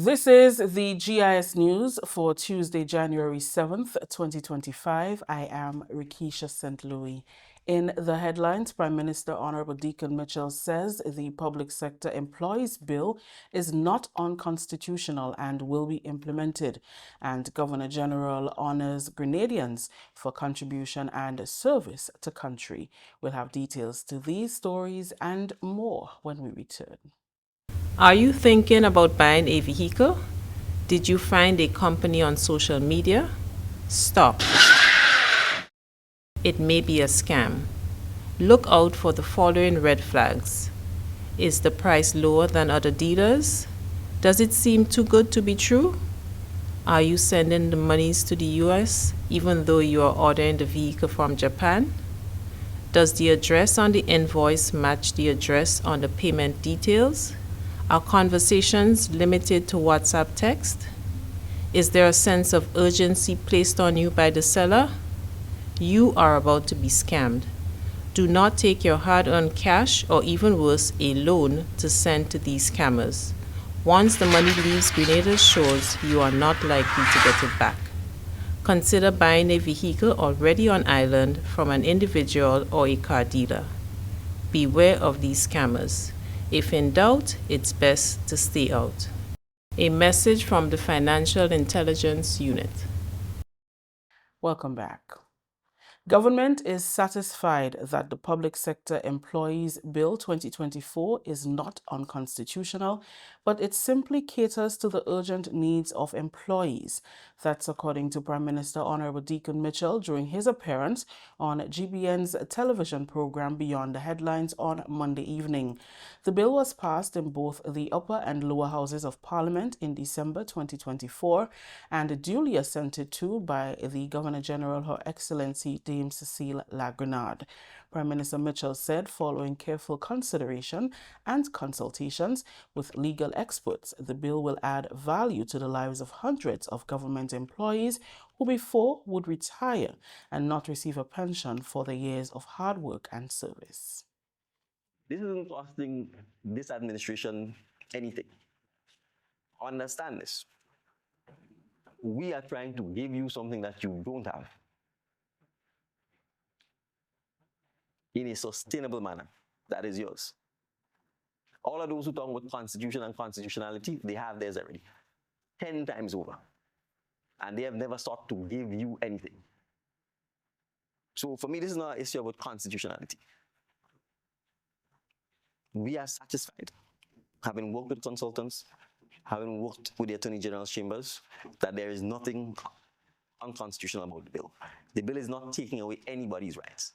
This is the GIS News for Tuesday, January 7th, 2025. I am Rikisha St. Louis. In the headlines, Prime Minister Honorable Deacon Mitchell says the Public Sector Employees Bill is not unconstitutional and will be implemented. And Governor General honors Grenadians for contribution and service to country. We'll have details to these stories and more when we return. Are you thinking about buying a vehicle? Did you find a company on social media? Stop. It may be a scam. Look out for the following red flags. Is the price lower than other dealers? Does it seem too good to be true? Are you sending the monies to the US even though you are ordering the vehicle from Japan? Does the address on the invoice match the address on the payment details? Are conversations limited to WhatsApp text? Is there a sense of urgency placed on you by the seller? You are about to be scammed. Do not take your hard-earned cash or even worse, a loan to send to these scammers. Once the money leaves Grenada's shores, you are not likely to get it back. Consider buying a vehicle already on island from an individual or a car dealer. Beware of these scammers. If in doubt, it's best to stay out. A message from the Financial Intelligence Unit. Welcome back. Government is satisfied that the Public Sector Employees Bill 2024 is not unconstitutional, but it simply caters to the urgent needs of employees. That's according to Prime Minister Honorable Deacon Mitchell during his appearance on GBN's television program Beyond the Headlines on Monday evening. The bill was passed in both the upper and lower houses of Parliament in December 2024 and duly assented to by the Governor General, Her Excellency Dame Cecile La Grenade. Prime Minister Mitchell said following careful consideration and consultations with legal experts, the bill will add value to the lives of hundreds of government employees who before would retire and not receive a pension for their years of hard work and service. This isn't costing this administration anything. Understand this. We are trying to give you something that you don't have in a sustainable manner. That is yours. All of those who talk about constitution and constitutionality, they have theirs already. 10 times over. And they have never sought to give you anything. So for me, this is not an issue about constitutionality. We are satisfied, having worked with consultants, having worked with the Attorney General's chambers, that there is nothing unconstitutional about the bill. The bill is not taking away anybody's rights.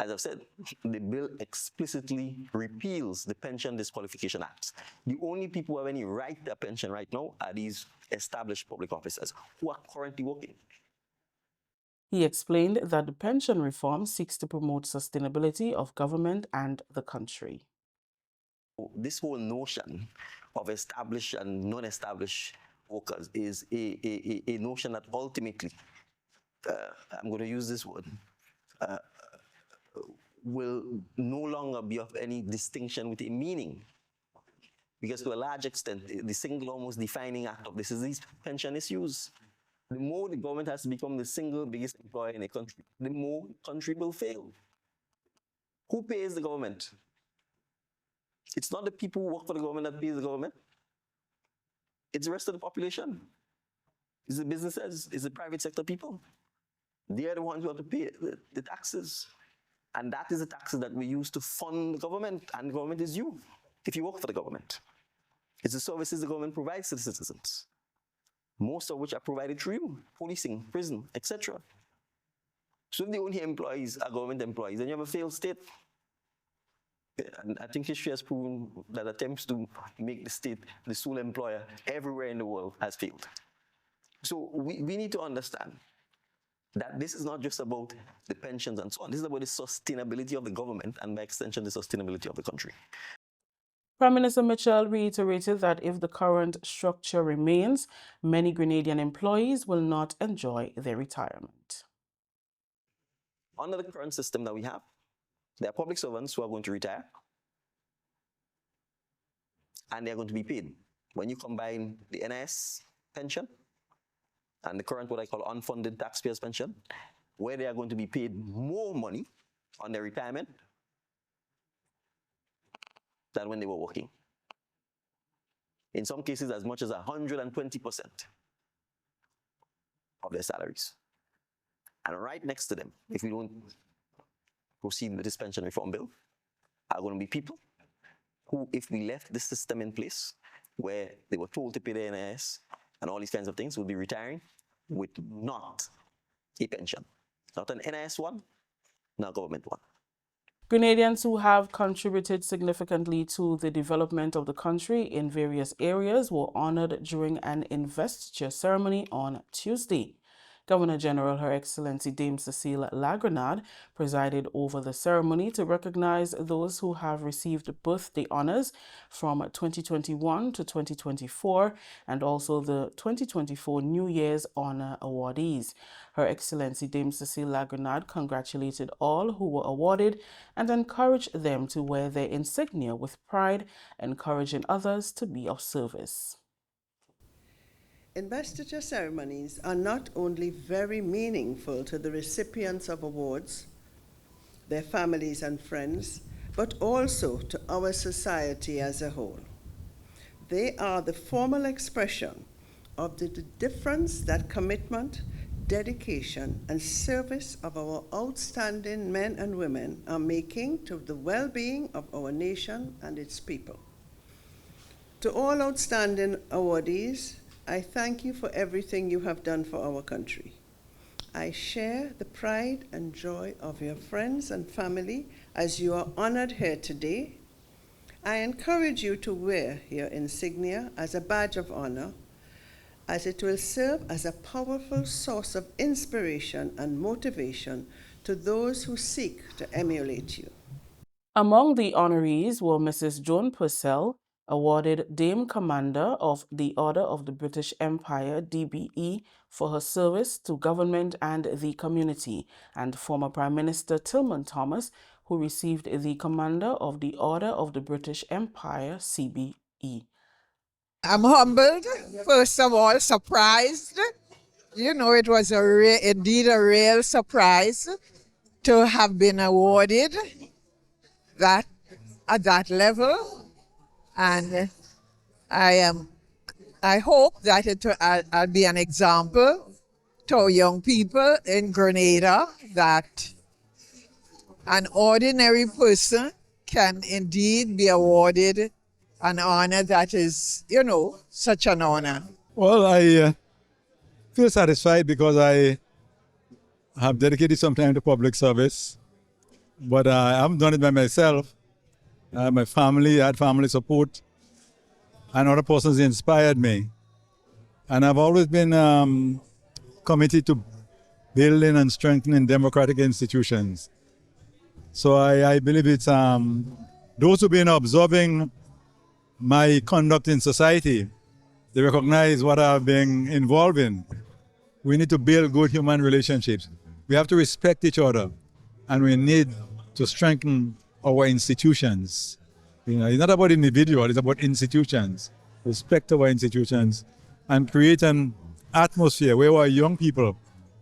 As I've said, the bill explicitly repeals the Pension Disqualification Act. The only people who have any right to a pension right now are these established public officers who are currently working. He explained that the pension reform seeks to promote sustainability of government and the country. This whole notion of established and non-established workers is a notion that ultimately, I'm going to use this word, will no longer be of any distinction with a meaning. Because to a large extent, the single almost defining act of this is these pension issues. The more the government has to become the single biggest employer in a country, the more the country will fail. Who pays the government? It's not the people who work for the government that pays the government. It's the rest of the population. It's the businesses, it's the private sector people. They are the ones who have to pay the taxes. And that is the taxes that we use to fund the government, and the government is you, if you work for the government. It's the services the government provides to the citizens, most of which are provided through you, policing, prison, etc. So if the only employees are government employees, then you have a failed state. And I think history has proven that attempts to make the state the sole employer everywhere in the world has failed. So we need to understand that this is not just about the pensions and so on. This is about the sustainability of the government and, by extension, the sustainability of the country. Prime Minister Mitchell reiterated that if the current structure remains, many Grenadian employees will not enjoy their retirement. Under the current system that we have, there are public servants who are going to retire and they're going to be paid. when you combine the NIS pension and the current what I call unfunded taxpayers pension, where they are going to be paid more money on their retirement than when they were working. In some cases, as much as 120% of their salaries. And right next to them, if we don't proceed with this pension reform bill, are going to be people who, if we left this system in place, where they were told to pay their NIS and all these kinds of things, will be retiring with not a pension. Not an NIS one, not a government one. Grenadians who have contributed significantly to the development of the country in various areas were honored during an investiture ceremony on Tuesday. Governor General Her Excellency Dame Cecile La Grenade presided over the ceremony to recognize those who have received birthday honors from 2021 to 2024 and also the 2024 New Year's Honor awardees. Her Excellency Dame Cecile La Grenade congratulated all who were awarded and encouraged them to wear their insignia with pride, encouraging others to be of service. Investiture ceremonies are not only very meaningful to the recipients of awards, their families and friends, but also to our society as a whole. They are the formal expression of the difference that commitment, dedication, and service of our outstanding men and women are making to the well-being of our nation and its people. To all outstanding awardees, I thank you for everything you have done for our country. I share the pride and joy of your friends and family as you are honored here today. I encourage you to wear your insignia as a badge of honor, as it will serve as a powerful source of inspiration and motivation to those who seek to emulate you. Among the honorees were Mrs. Joan Purcell, awarded Dame Commander of the Order of the British Empire, DBE, for her service to government and the community, and former Prime Minister Tilman Thomas, who received the Commander of the Order of the British Empire, CBE. I'm humbled, first of all, surprised. You know, it was indeed a real surprise to have been awarded that at that level. And I hope that I'll be an example to our young people in Grenada that an ordinary person can indeed be awarded an honor that is, you know, such an honor. Well, I feel satisfied because I have dedicated some time to public service, but I haven't done it by myself. My family, I had family support, and other persons inspired me. And I've always been committed to building and strengthening democratic institutions. So I believe it's those who've been observing my conduct in society, they recognize what I've been involved in. We need to build good human relationships. We have to respect each other, and we need to strengthen our institutions. You know, it's not about individuals, it's about institutions. Respect our institutions and create an atmosphere where our young people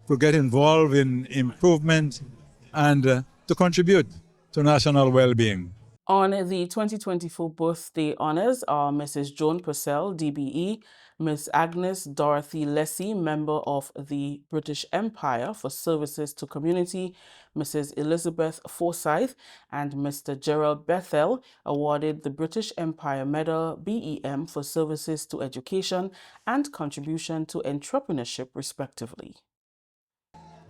could get involved in improvement and to contribute to national well-being. On the 2024 birthday honors are Mrs. Joan Purcell, DBE, Miss Agnes Dorothy Leslie, member of the British Empire for services to community, Mrs. Elizabeth Forsyth, and Mr. Gerald Bethel, awarded the British Empire Medal BEM for services to education and contribution to entrepreneurship, respectively.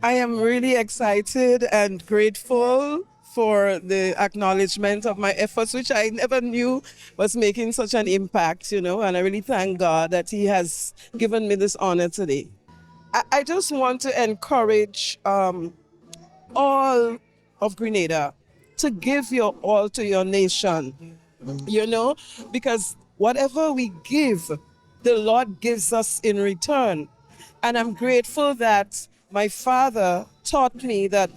I am really excited and grateful for the acknowledgement of my efforts, which I never knew was making such an impact, you know, and I really thank God that He has given me this honor today. I just want to encourage all of Grenada to give your all to your nation, you know, because whatever we give, the Lord gives us in return. And I'm grateful that my father taught me that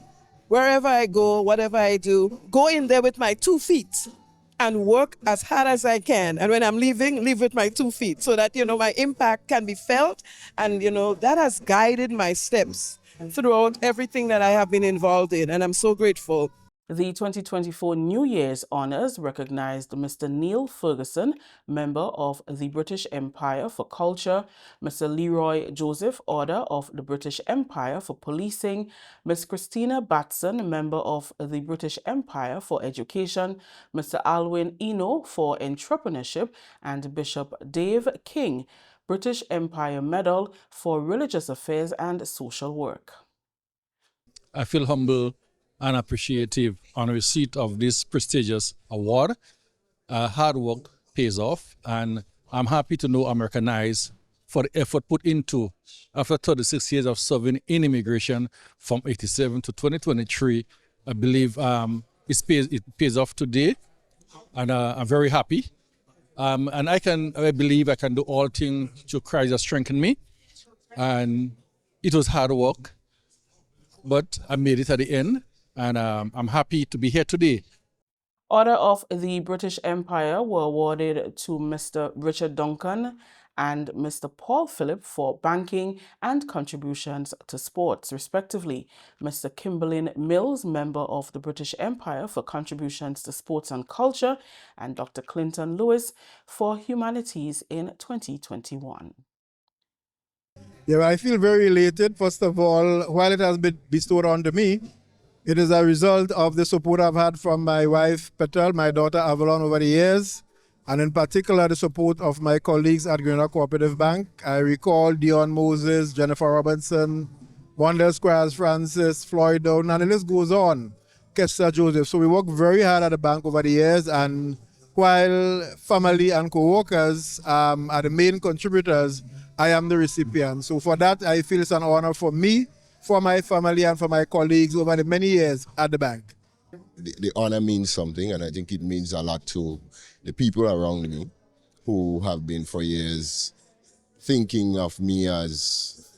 wherever I go, whatever I do, go in there with my 2 feet and work as hard as I can. And when I'm leaving, leave with my 2 feet so that, my impact can be felt. And, that has guided my steps throughout everything that I have been involved in. And I'm so grateful. The 2024 New Year's Honours recognized Mr. Neil Ferguson, member of the British Empire for Culture, Mr. Leroy Joseph, Order of the British Empire for Policing, Ms. Christina Batson, member of the British Empire for Education, Mr. Alwyn Eno for Entrepreneurship, and Bishop Dave King, British Empire Medal for Religious Affairs and Social Work. I feel humble and appreciative on receipt of this prestigious award. Hard work pays off, and I'm happy to know I'm recognized for the effort put into after 36 years of serving in immigration from 87 to 2023. I believe it pays off today, and I'm very happy. And I believe I can do all things through Christ that strengthen me. And it was hard work, but I made it at the end, and I'm happy to be here today. Order of the British Empire were awarded to Mr. Richard Duncan and Mr. Paul Phillip for banking and contributions to sports, respectively. Mr. Kimberlyn Mills, member of the British Empire, for contributions to sports and culture, and Dr. Clinton Lewis for humanities in 2021. Yeah, I feel very elated. First of all, while it has been bestowed onto me, it is a result of the support I've had from my wife, Petal, my daughter, Avalon, over the years, and in particular, the support of my colleagues at Grenada Cooperative Bank. I recall Dion Moses, Jennifer Robinson, Wanda Squires Francis, Floyd Down, and the list goes on, Kester Joseph. So we worked very hard at the bank over the years, and while family and co-workers are the main contributors, I am the recipient. So for that, I feel it's an honor for me, for my family, and for my colleagues over the many years at the bank. The honor means something, and I think it means a lot to the people around me who have been for years thinking of me as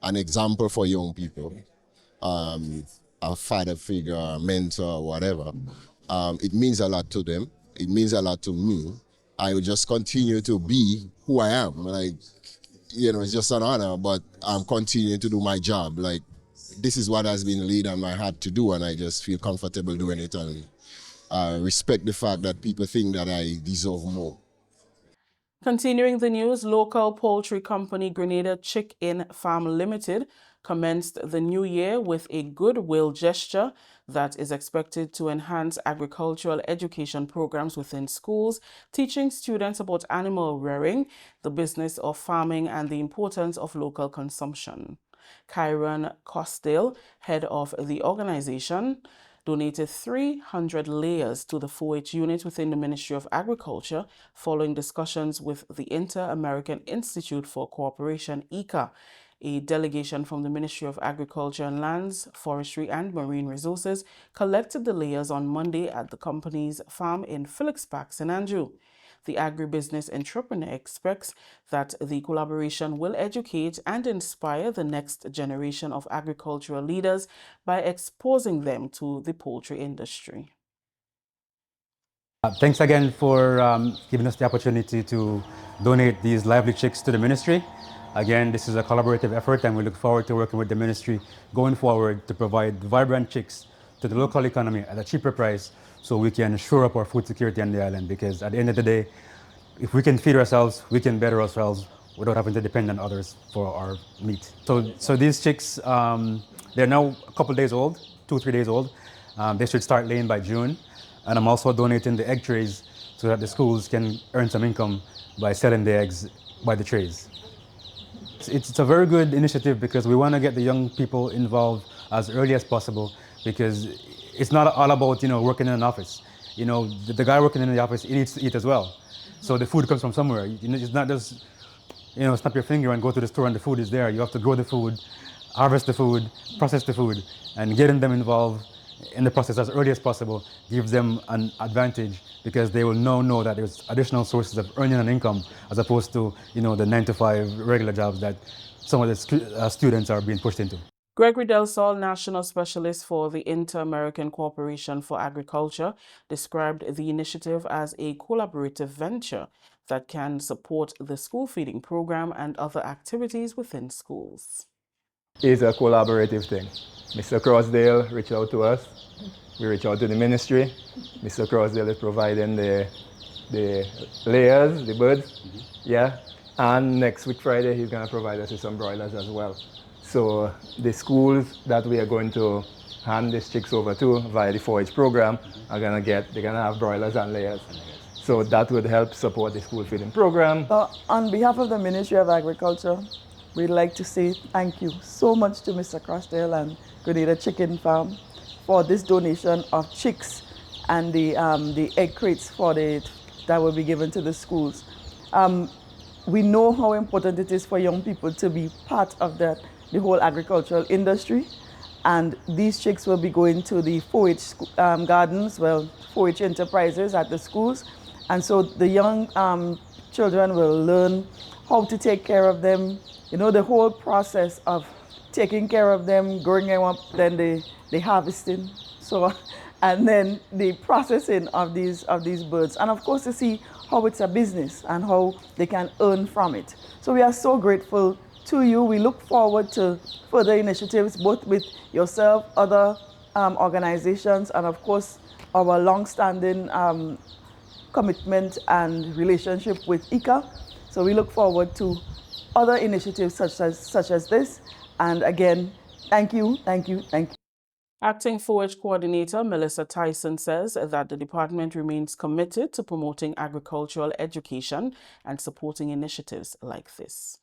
an example for young people, a father figure, a mentor, whatever. It means a lot to them. It means a lot to me. I will just continue to be who I am. It's just an honor, but I'm continuing to do my job. This is what has been laid on my heart to do, and I just feel comfortable doing it, and respect the fact that people think that I deserve more. Continuing the news, local poultry company Grenada Chickin Farm Limited commenced the new year with a goodwill gesture that is expected to enhance agricultural education programs within schools, teaching students about animal rearing, the business of farming, and the importance of local consumption. Kyron Costdale, head of the organization, donated 300 layers to the 4-H unit within the Ministry of Agriculture following discussions with the Inter-American Institute for Cooperation, EECA. A delegation from the Ministry of Agriculture and Lands, Forestry and Marine Resources collected the layers on Monday at the company's farm in Philipsburg, St. Andrew. The agribusiness entrepreneur expects that the collaboration will educate and inspire the next generation of agricultural leaders by exposing them to the poultry industry. Thanks again for giving us the opportunity to donate these lively chicks to the ministry. Again, this is a collaborative effort, and we look forward to working with the ministry going forward to provide vibrant chicks to the local economy at a cheaper price so we can shore up our food security on the island, because at the end of the day, if we can feed ourselves, we can better ourselves without having to depend on others for our meat. So these chicks, they're now a couple days old, 2-3 days old. They should start laying by June. And I'm also donating the egg trays so that the schools can earn some income by selling the eggs by the trays. It's a very good initiative because we want to get the young people involved as early as possible, because it's not all about, working in an office. The guy working in the office, he needs to eat as well. So the food comes from somewhere. It's not just, snap your finger and go to the store and the food is there. You have to grow the food, harvest the food, process the food, and getting them involved in the process as early as possible gives them an advantage, because they will know that there's additional sources of earning an income as opposed to, the 9-to-5 regular jobs that some of the students are being pushed into. Gregory Del Sol, National Specialist for the Inter-American Cooperation for Agriculture, described the initiative as a collaborative venture that can support the school feeding program and other activities within schools. It's a collaborative thing. Mr. Crossdale reached out to us. We reached out to the ministry. Mr. Crossdale is providing the layers, the birds, yeah. And next week Friday, he's going to provide us with some broilers as well. So the schools that we are going to hand these chicks over to via the 4-H program they're going to have broilers and layers. So that would help support the school feeding program. On behalf of the Ministry of Agriculture, we'd like to say thank you so much to Mr. Crossdale and Grenada Chicken Farm for this donation of chicks and the egg crates that will be given to the schools. We know how important it is for young people to be part of the whole agricultural industry, and these chicks will be going to the 4-H gardens, 4-H enterprises at the schools, and so the young children will learn how to take care of them, the whole process of taking care of them, growing them up, then the harvesting, and then the processing of these birds, and of course to see how it's a business and how they can earn from it. So we are so grateful to you. We look forward to further initiatives, both with yourself, other organizations, and of course our long-standing commitment and relationship with EECA. So we look forward to other initiatives such as this. And again, thank you, thank you, thank you. Acting 4-H Coordinator Melissa Tyson says that the department remains committed to promoting agricultural education and supporting initiatives like this.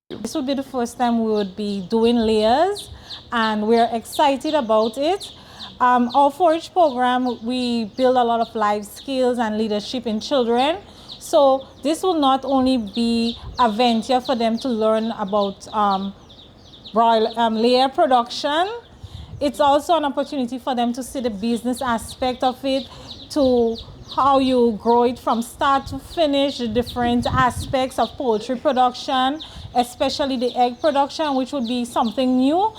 This would be the first time we would be doing layers, and we're excited about it. Our 4-H program, we build a lot of life skills and leadership in children. So this will not only be a venture for them to learn about layer production, it's also an opportunity for them to see the business aspect of it, to how you grow it from start to finish, the different aspects of poultry production, especially the egg production, which would be something new.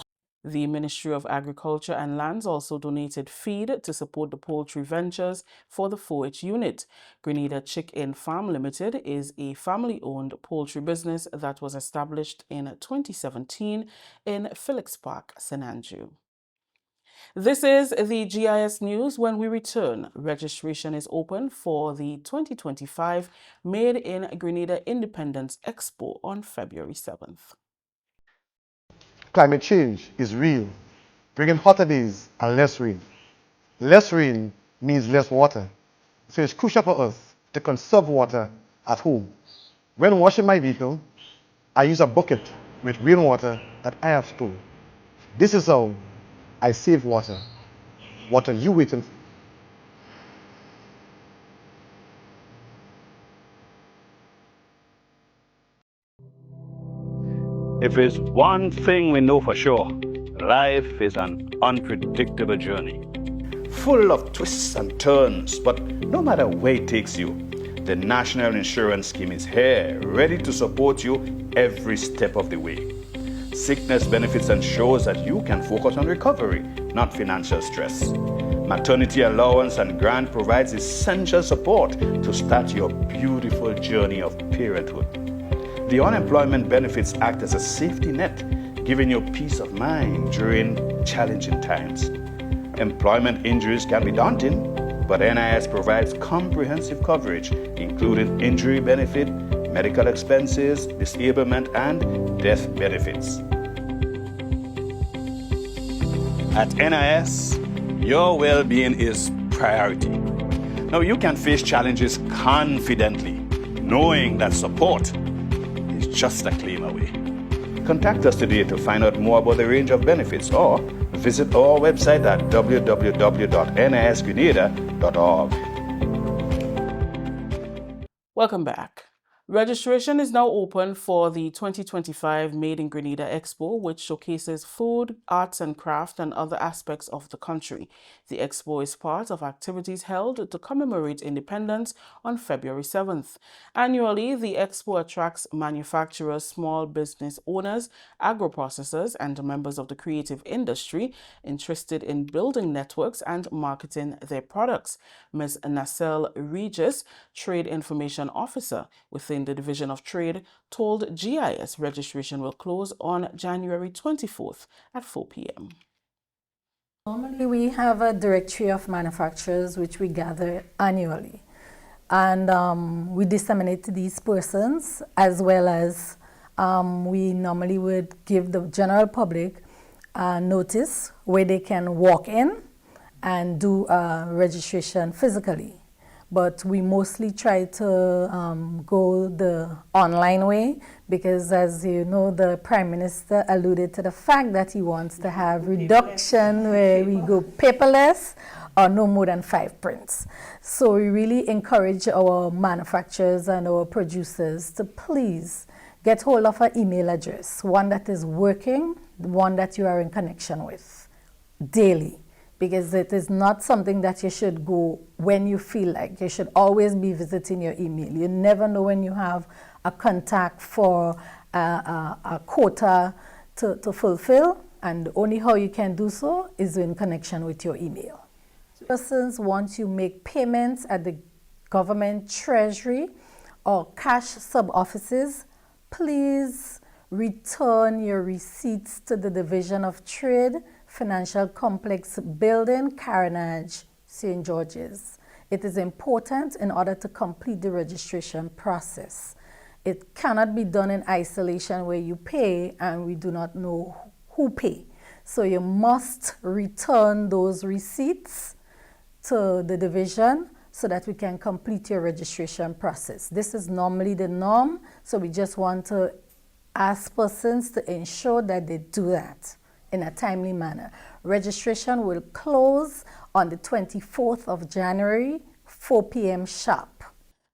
The Ministry of Agriculture and Lands also donated feed to support the poultry ventures for the 4-H unit. Grenada Chickin Farm Limited is a family-owned poultry business that was established in 2017 in Felix Park, St. Andrew. This is the GIS News. When we return, registration is open for the 2025 Made in Grenada Independence Expo on February 7th. Climate change is real, bringing hotter days and less rain. Less rain means less water, so it's crucial for us to conserve water at home. When washing my vehicle, I use a bucket with rainwater that I have stored. This is how I save water. What are you waiting for? If it's one thing we know for sure, life is an unpredictable journey, full of twists and turns, but no matter where it takes you, the National Insurance Scheme is here, ready to support you every step of the way. Sickness benefits ensures that you can focus on recovery, not financial stress. Maternity allowance and grant provides essential support to start your beautiful journey of parenthood. The unemployment benefits act as a safety net, giving you peace of mind during challenging times. Employment injuries can be daunting, but NIS provides comprehensive coverage, including injury benefit, medical expenses, disablement, and death benefits. At NIS, your well-being is priority. Now you can face challenges confidently, knowing that support is just a claim away. Contact us today to find out more about the range of benefits, or visit our website at www.nisgrenada.org. Welcome back. Registration is now open for the 2025 Made in Grenada Expo, which showcases food, arts and craft, and other aspects of the country. The expo is part of activities held to commemorate independence on February 7th. Annually, the expo attracts manufacturers, small business owners, agro-processors, and members of the creative industry interested in building networks and marketing their products. Ms. Nacelle Regis, Trade Information Officer within the Division of Trade, told GIS registration will close on January 24th at 4 p.m. Normally, we have a directory of manufacturers which we gather annually, and we disseminate to these persons, as well as we normally would give the general public notice where they can walk in and do registration physically. But we mostly try to go the online way because, as you know, the Prime Minister alluded to the fact that he wants to have reduction where we go paperless or no more than 5 prints. So we really encourage our manufacturers and our producers to please get hold of an email address, one that is working, one that you are in connection with daily. Because it is not something that you should go when you feel like. You should always be visiting your email. You never know when you have a contact for a quota to fulfill, and only how you can do so is in connection with your email. Persons, once you make payments at the government treasury or cash sub-offices, please return your receipts to the Division of Trade, Financial Complex Building, Carriacou, St. George's. It is important in order to complete the registration process. It cannot be done in isolation where you pay and we do not know who pay. So you must return those receipts to the division so that we can complete your registration process. This is normally the norm, so we just want to ask persons to ensure that they do that in a timely manner. Registration will close on the 24th of January, 4 p.m. sharp.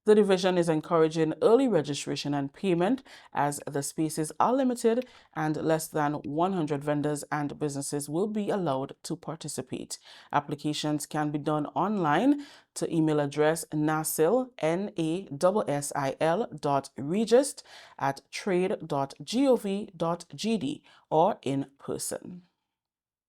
The division is encouraging early registration and payment as the spaces are limited and less than 100 vendors and businesses will be allowed to participate. Applications can be done online to email address nasil, nasil.regist@trade.gov.gd or in person.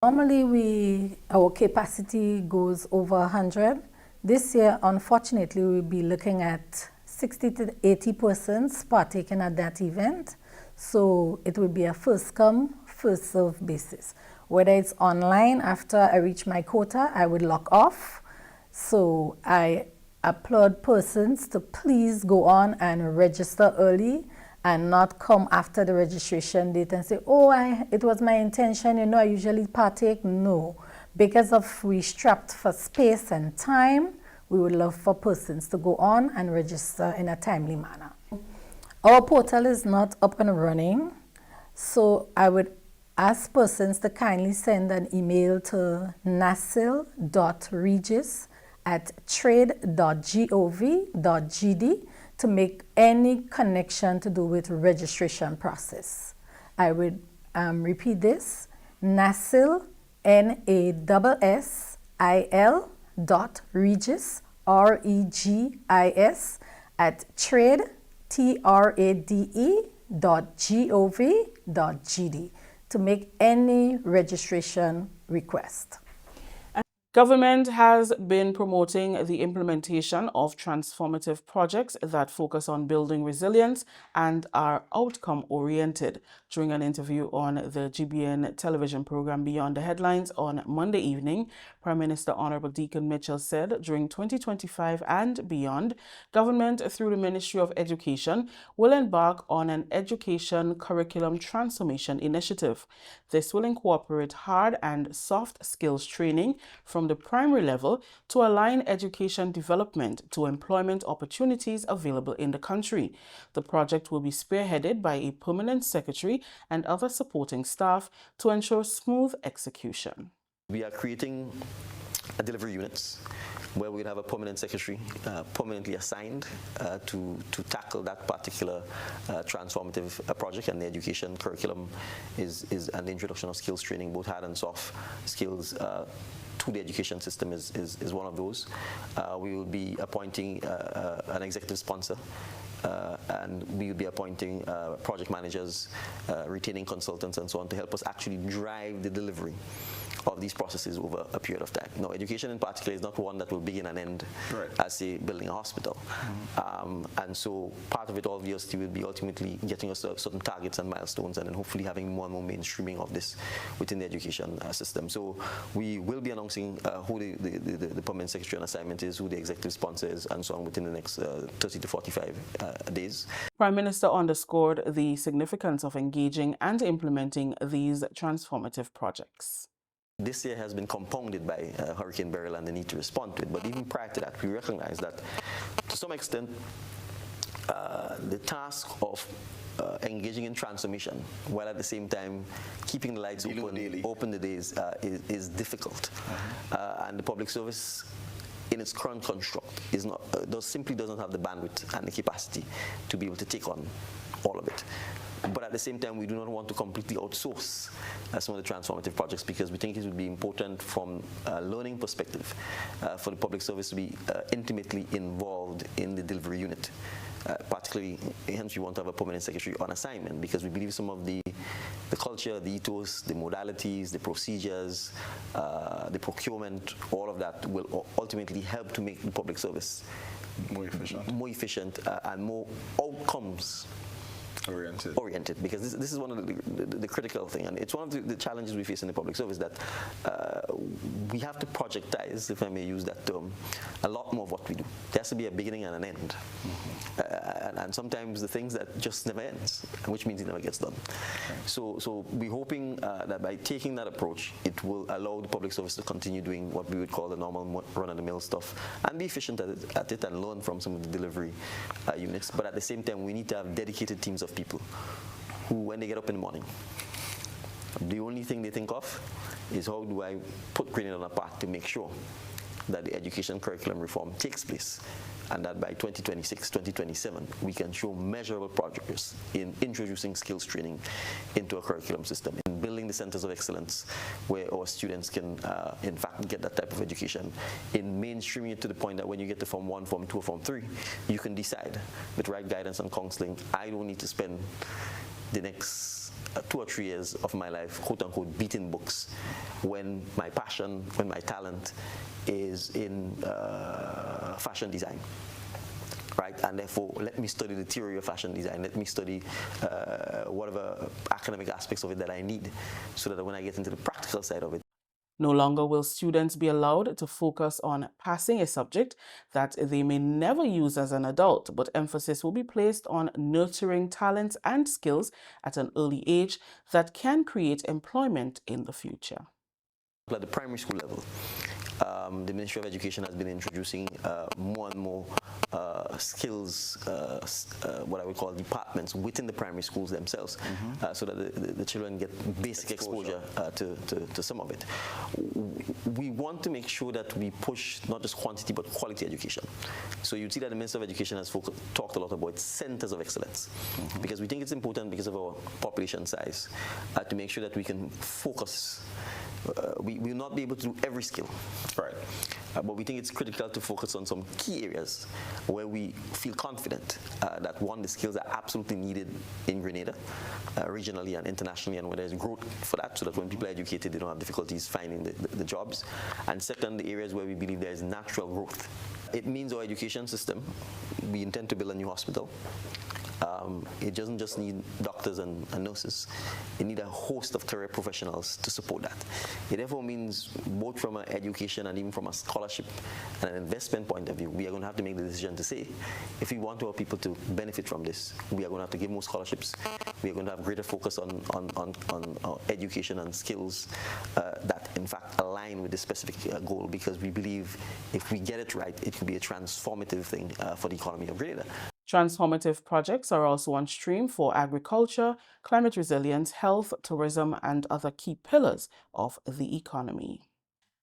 Normally, our capacity goes over 100. This year, unfortunately, we'll be looking at 60 to 80 persons partaking at that event. So it will be a first come, first serve basis. Whether it's online, after I reach my quota, I would log off. So I applaud persons to please go on and register early and not come after the registration date and say, oh, it was my intention, you know, I usually partake. No. Because we strapped for space and time, we would love for persons to go on and register in a timely manner. Our portal is not up and running, so I would ask persons to kindly send an email to nasil.regis@trade.gov.gd to make any connection to do with registration process. I would repeat this, nasil, NASSIL.regis, REGIS, @trade, TRADE.gov.gd to make any registration request. Government has been promoting the implementation of transformative projects that focus on building resilience and are outcome-oriented. During an interview on the GBN television program Beyond the Headlines on Monday evening, Prime Minister Honorable Deacon Mitchell said during 2025 and beyond, government through the Ministry of Education will embark on an education curriculum transformation initiative. This will incorporate hard and soft skills training from the primary level to align education development to employment opportunities available in the country. The project will be spearheaded by a permanent secretary and other supporting staff to ensure smooth execution. We are creating delivery units where we'd have a permanent secretary permanently assigned to tackle that particular transformative project. And the education curriculum and the introduction of skills training, both hard and soft skills, to the education system is one of those. We will be appointing an executive sponsor, and we will be appointing project managers, retaining consultants, and so on to help us actually drive the delivery of these processes over a period of time. Now, education in particular is not one that will begin and end as, say, building a hospital. And so part of it, obviously, will be ultimately getting us certain targets and milestones, and then hopefully having more and more mainstreaming of this within the education system. So we will be announcing who the permanent secretary on assignment is, who the executive sponsor is, and so on within the next 30 to 45 days. Prime Minister underscored the significance of engaging and implementing these transformative projects. This year has been compounded by Hurricane Beryl and the need to respond to it. But even prior to that, we recognize that to some extent, the task of engaging in transformation, while at the same time keeping the lights open the days, is difficult. And the public service, in its current construct, simply doesn't have the bandwidth and the capacity to be able to take on all of it. But at the same time, we do not want to completely outsource some of the transformative projects, because we think it would be important from a learning perspective for the public service to be intimately involved in the delivery unit. Particularly, hence we want to have a permanent secretary on assignment, because we believe some of the culture, the ethos, the modalities, the procedures, the procurement, all of that will ultimately help to make the public service more efficient and more outcomes oriented, because this is one of the critical thing, and it's one of the challenges we face in the public service, that we have to projectize, if I may use that term, a lot more of what we do. There has to be a beginning and an end, and sometimes the things that just never ends, which means it never gets done. So we're hoping that by taking that approach, it will allow the public service to continue doing what we would call the normal run-of-the-mill stuff, and be efficient at it and learn from some of the delivery units. But at the same time, we need to have dedicated teams of people who, when they get up in the morning, the only thing they think of is how do I put Grenada on a path to make sure that the education curriculum reform takes place, and that by 2026, 2027, we can show measurable progress in introducing skills training into a curriculum system, in building the centers of excellence where our students can, in fact, get that type of education, in mainstreaming it to the point that when you get to Form 1, Form 2, or Form 3, you can decide with right guidance and counseling, I don't need to spend the next 2 or 3 years of my life, quote unquote, beating books, when my passion, when my talent is in fashion design, right? And therefore, let me study the theory of fashion design. Let me study whatever academic aspects of it that I need, so that when I get into the practical side of it. No longer will students be allowed to focus on passing a subject that they may never use as an adult, but emphasis will be placed on nurturing talents and skills at an early age that can create employment in the future. At the primary school level, the Ministry of Education has been introducing more and more skills, what I would call departments within the primary schools themselves, so that the children get basic exposure to some of it. We want to make sure that we push not just quantity but quality education. So you'd see that the Minister of Education has talked a lot about centers of excellence, because we think it's important, because of our population size, to make sure that we can focus. We will not be able to do every skill, right? But we think it's critical to focus on some key areas where we feel confident that, one, the skills are absolutely needed in Grenada, regionally and internationally, and where there's growth for that, so that when people are educated, they don't have difficulties finding the jobs. And second, the areas where we believe there is natural growth. It means our education system, we intend to build a new hospital. It doesn't just need doctors and nurses. It needs a host of career professionals to support that. It therefore means, both from an education and even from a scholarship and an investment point of view, we are going to have to make the decision to say, if we want our people to benefit from this, we are going to have to give more scholarships. We are going to have greater focus on education and skills that, in fact, align with the specific goal, because we believe if we get it right, it could be a transformative thing for the economy of Grenada. Transformative projects are also on stream for agriculture, climate resilience, health, tourism, and other key pillars of the economy.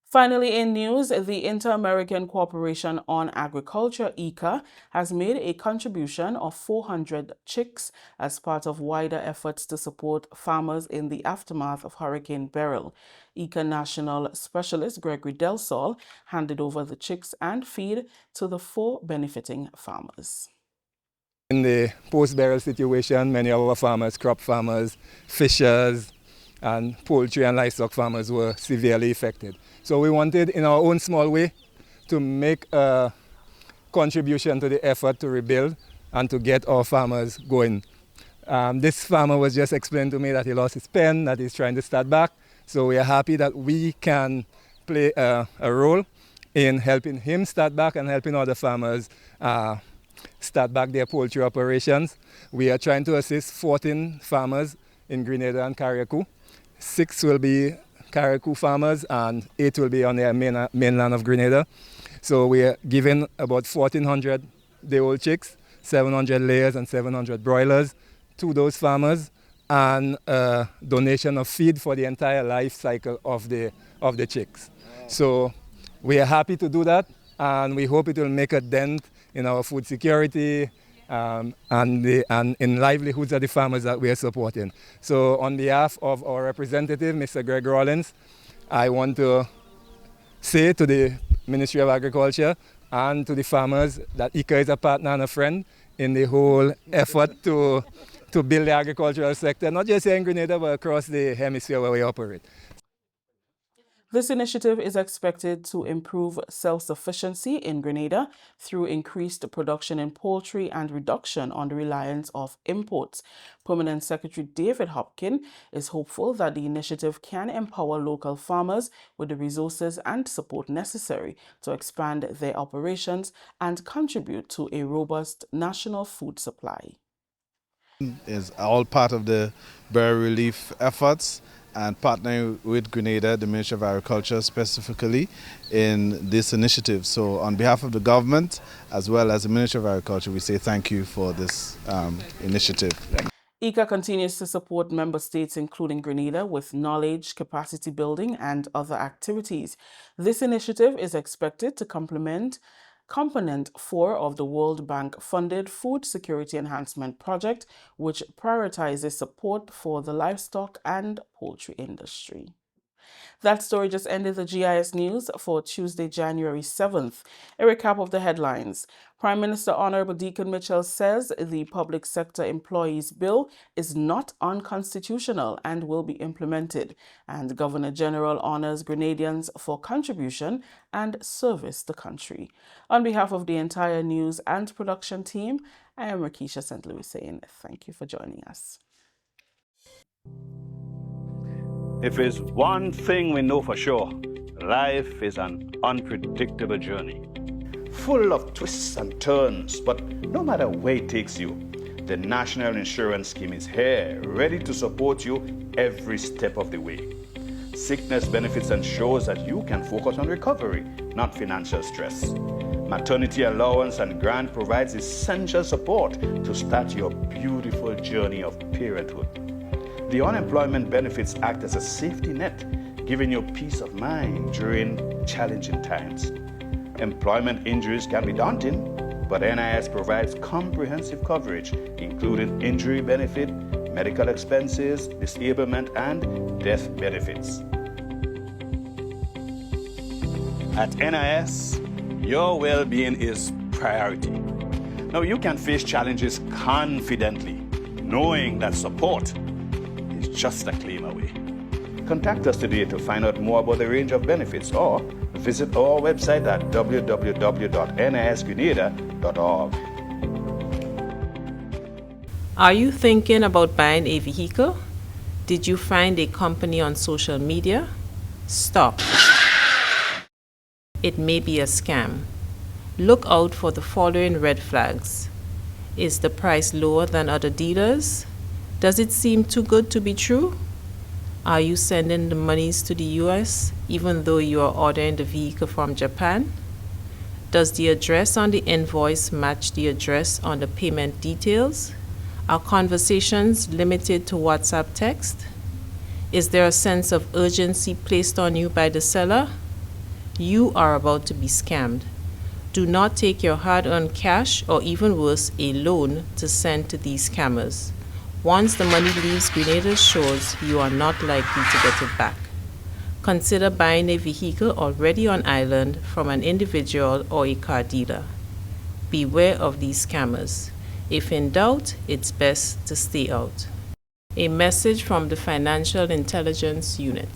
Finally, in news, the Inter-American Cooperation on Agriculture, EECA, has made a contribution of 400 chicks as part of wider efforts to support farmers in the aftermath of Hurricane Beryl. EECA National Specialist Gregory Del Sol handed over the chicks and feed to the 4 benefiting farmers. In the post-Beryl situation, many of our farmers, crop farmers, fishers, and poultry and livestock farmers were severely affected. So we wanted, in our own small way, to make a contribution to the effort to rebuild and to get our farmers going. This farmer was just explaining to me that he lost his pen, that he's trying to start back. So we are happy that we can play a role in helping him start back and helping other farmers start back their poultry operations. We are trying to assist 14 farmers in Grenada and Carriacou. 6 will be carriacou farmers and 8 will be on the mainland of Grenada. So we are giving about 1,400 day-old chicks, 700 layers and 700 broilers to those farmers, and a donation of feed for the entire life cycle of the chicks. So we are happy to do that, and we hope it will make a dent in our food security and in livelihoods of the farmers that we are supporting. So on behalf of our representative, Mr. Greg Rawlins, I want to say to the Ministry of Agriculture and to the farmers that EECA is a partner and a friend in the whole effort to build the agricultural sector, not just here in Grenada, but across the hemisphere where we operate. This initiative is expected to improve self-sufficiency in Grenada through increased production in poultry and reduction on the reliance of imports. Permanent Secretary David Hopkin is hopeful that the initiative can empower local farmers with the resources and support necessary to expand their operations and contribute to a robust national food supply. Is all part of the bear relief efforts and partnering with Grenada, the Ministry of Agriculture specifically, in this initiative. So on behalf of the government, as well as the Ministry of Agriculture, we say thank you for this initiative. EECA continues to support member states, including Grenada, with knowledge, capacity building, and other activities. This initiative is expected to complement Component 4 of the World Bank-funded Food Security Enhancement Project, which prioritizes support for the livestock and poultry industry. That story just ended the GIS News for Tuesday, January 7th. A recap of the headlines. Prime Minister Honorable Deacon Mitchell says the Public Sector Employees Bill is not unconstitutional and will be implemented. And Governor General honors Grenadians for contribution and service to country. On behalf of the entire news and production team, I am Rakisha St. Louis saying thank you for joining us. If there's one thing we know for sure, life is an unpredictable journey. Full of twists and turns, but no matter where it takes you, the National Insurance Scheme is here, ready to support you every step of the way. Sickness benefits ensures that you can focus on recovery, not financial stress. Maternity allowance and grant provides essential support to start your beautiful journey of parenthood. The unemployment benefits act as a safety net, giving you peace of mind during challenging times. Employment injuries can be daunting, but NIS provides comprehensive coverage, including injury benefit, medical expenses, disablement, and death benefits. At NIS, your well-being is priority. Now you can face challenges confidently, knowing that support is just a claim away. Contact us today to find out more about the range of benefits or visit our website at www.nisgrenada.org. Are you thinking about buying a vehicle? Did you find a company on social media? Stop. It may be a scam. Look out for the following red flags. Is the price lower than other dealers? Does it seem too good to be true? Are you sending the monies to the US even though you are ordering the vehicle from Japan? Does the address on the invoice match the address on the payment details? Are conversations limited to WhatsApp text? Is there a sense of urgency placed on you by the seller? You are about to be scammed. Do not take your hard-earned cash or even worse, a loan to send to these scammers. Once the money leaves Grenada's shores, you are not likely to get it back. Consider buying a vehicle already on island from an individual or a car dealer. Beware of these scammers. If in doubt, it's best to stay out. A message from the Financial Intelligence Unit.